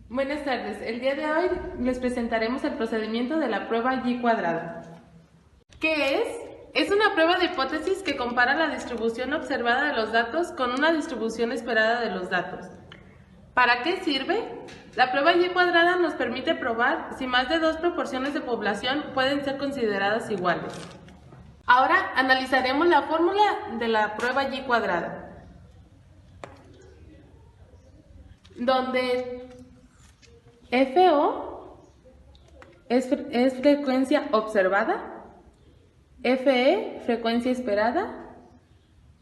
Buenas tardes, el día de hoy les presentaremos el procedimiento de la prueba Y cuadrada. ¿Qué es? Es una prueba de hipótesis que compara la distribución observada de los datos con una distribución esperada de los datos. ¿Para qué sirve? La prueba Y cuadrada nos permite probar si más de dos proporciones de población pueden ser consideradas iguales. Ahora analizaremos la fórmula de la prueba Y cuadrada, donde FO es frecuencia observada, FE frecuencia esperada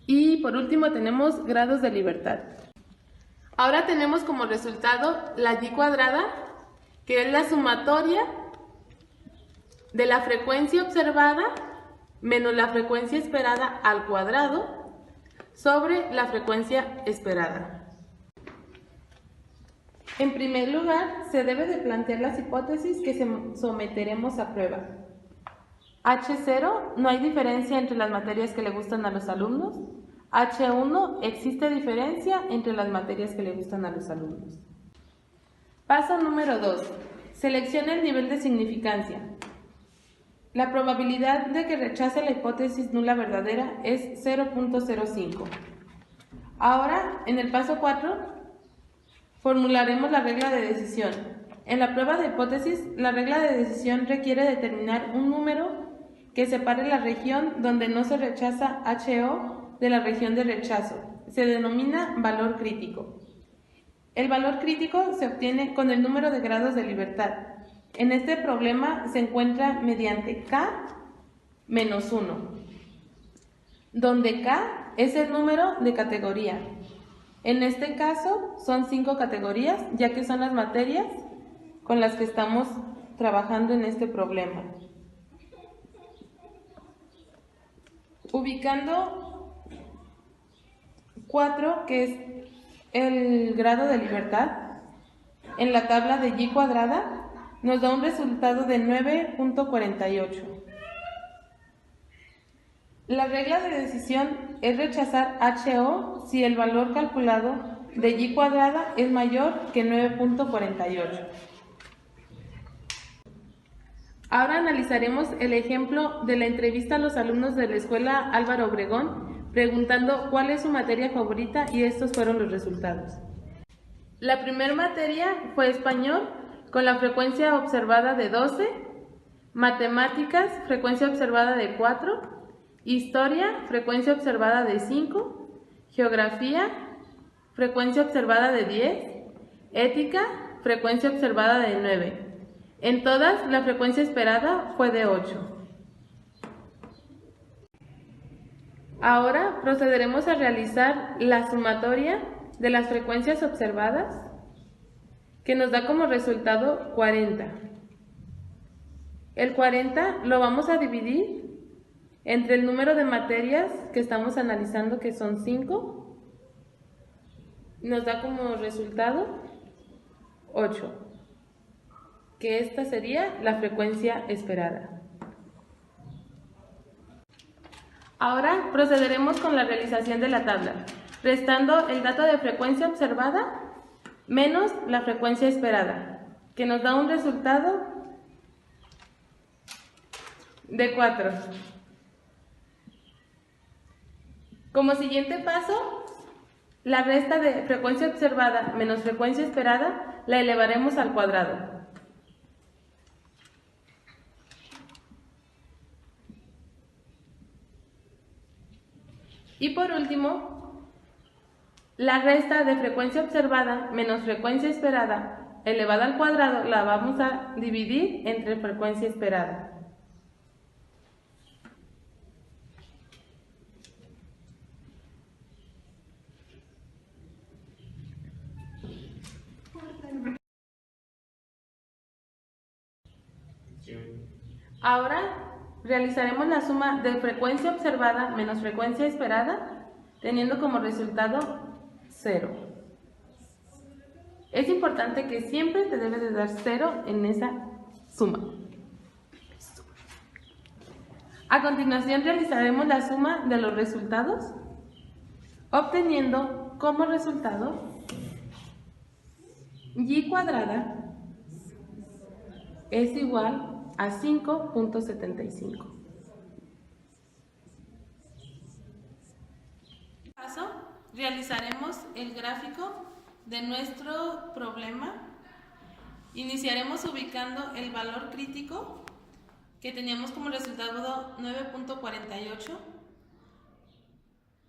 y por último tenemos grados de libertad. Ahora tenemos como resultado la Y cuadrada, que es la sumatoria de la frecuencia observada menos la frecuencia esperada al cuadrado sobre la frecuencia esperada. En primer lugar, se debe de plantear las hipótesis que someteremos a prueba. H0, no hay diferencia entre las materias que le gustan a los alumnos. H1, existe diferencia entre las materias que le gustan a los alumnos. Paso número 2. Seleccione el nivel de significancia. La probabilidad de que rechace la hipótesis nula verdadera es 0.05. Ahora, en el paso 4, formularemos la regla de decisión. En la prueba de hipótesis, la regla de decisión requiere determinar un número que separe la región donde no se rechaza HO de la región de rechazo. Se denomina valor crítico. El valor crítico se obtiene con el número de grados de libertad. En este problema se encuentra mediante K menos 1, donde K es el número de categoría. En este caso son 5 categorías, ya que son las materias con las que estamos trabajando en este problema. Ubicando 4, que es el grado de libertad, en la tabla de Y cuadrada, nos da un resultado de 9.48. La regla de decisión es rechazar HO si el valor calculado de Y cuadrada es mayor que 9.48. Ahora analizaremos el ejemplo de la entrevista a los alumnos de la escuela Álvaro Obregón, preguntando cuál es su materia favorita y estos fueron los resultados. La primera materia fue español, con la frecuencia observada de 12, matemáticas, frecuencia observada de 4, historia, frecuencia observada de 5, geografía, frecuencia observada de 10, ética, frecuencia observada de 9. En todas, la frecuencia esperada fue de 8. Ahora procederemos a realizar la sumatoria de las frecuencias observadas, que nos da como resultado 40. El 40 lo vamos a dividir entre el número de materias que estamos analizando, que son 5, nos da como resultado 8, que esta sería la frecuencia esperada. Ahora procederemos con la realización de la tabla, restando el dato de frecuencia observada menos la frecuencia esperada, que nos da un resultado de 4. Como siguiente paso, la resta de frecuencia observada menos frecuencia esperada la elevaremos al cuadrado. Y por último, la resta de frecuencia observada menos frecuencia esperada elevada al cuadrado la vamos a dividir entre frecuencia esperada. Ahora realizaremos la suma de frecuencia observada menos frecuencia esperada, teniendo como resultado 0. Es importante que siempre te debe de dar 0 en esa suma. A continuación realizaremos la suma de los resultados, obteniendo como resultado y cuadrada es igual a 5.75. Paso, realizaremos el gráfico de nuestro problema. Iniciaremos ubicando el valor crítico que teníamos como resultado 9.48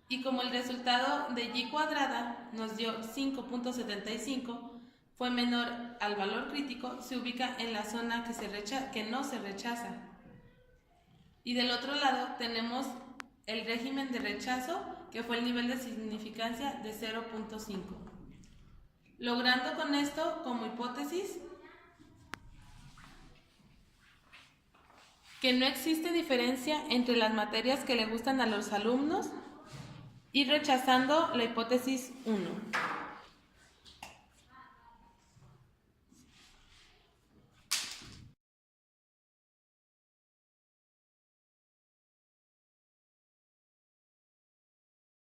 y como el resultado de y cuadrada nos dio 5.75 fue menor al valor crítico, se ubica en la zona que no se rechaza. Y del otro lado tenemos el régimen de rechazo, que fue el nivel de significancia de 0.5. Logrando con esto como hipótesis que no existe diferencia entre las materias que le gustan a los alumnos y rechazando la hipótesis 1.